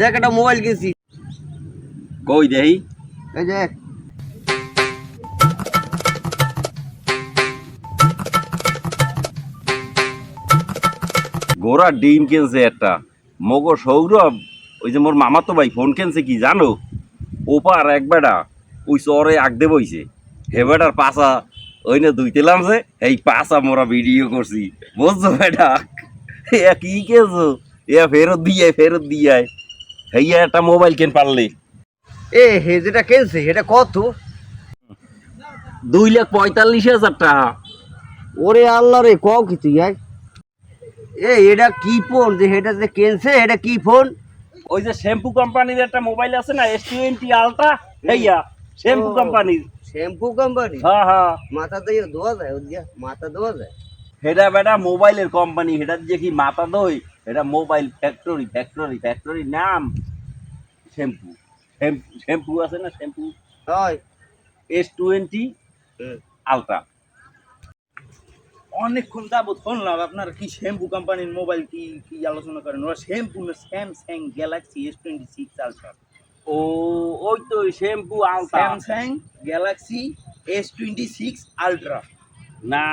দেখ একটা মোবাইল কিনছি। কই দেই এই যে গোরা ডিম কিনছে একটা মগো সৌরভ ওই যে মোর মামা তো ভাই ফোন কিনছে কি জানো ওপার এক বেটা ওই চরে আগদে বইছে হে বেটার পাশা ওই না ধুইতেলাম যে এই পাশা মোরা ভিডিও করছি বুঝছো বেটা এ কি কেছো এ ফেরত দিয়ে হেইয়া একটা মোবাইল কেন পারলে এ হে যেটা কিনছে এটা কত? 2,45,000 টাকা। ওরে আল্লাহ রে, কও কি তুই? এটা কি ফোন যে এটা যে কিনছে? এটা কি ফোন? ওই যে শ্যাম্পু কোম্পানির একটা মোবাইল আছে না S20 আলট্রা হেইয়া শ্যাম্পু কোম্পানির। Shampoo company? হ্যাঁ হ্যাঁ মাথা দিয়ে ধোয়া যায়? ওর দিয়া মাথা ধোয়া যায়? হেডা বেটা মোবাইলের কোম্পানি হেডার যে কি মাথা দই এটা মোবাইল ফ্যাক্টরি নাম শ্যাম্পু শ্যাম্পু আছে না শ্যাম্পু হয় S20 আলট্রা। অনেকক্ষণ যাবত শুনলাম আপনার কি শ্যাম্পু কোম্পানির মোবাইল কি কি আলোচনা করেন। ওরা শ্যাম্পু না স্যামসাং গ্যালাক্সি S26 আলট্রা। ও ওই তো shampoo ultra. Samsung Galaxy S26 ultra না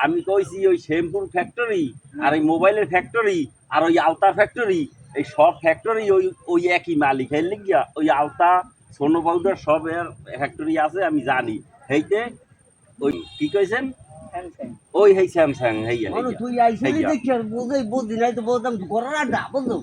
আমি কইছি ওই শ্যাম্পুর ফ্যাক্টরি আর এই মোবাইলের ফ্যাক্টরি আর ওই আলতা ফ্যাক্টরি এই সব ফ্যাক্টরি ওই ওই একই মালিক হের লিগিয়া ওই আলতা সোনো পাউডার সব এর ফ্যাক্টরি আছে আমি জানি হেইতে ওই কি কইছেন স্যামসাং। ওই হেই স্যামসাং হেইয়া তুই আইসলি দেখি আর বুঝি নাই তো বলতাম করার আড্ডা বুঝলো।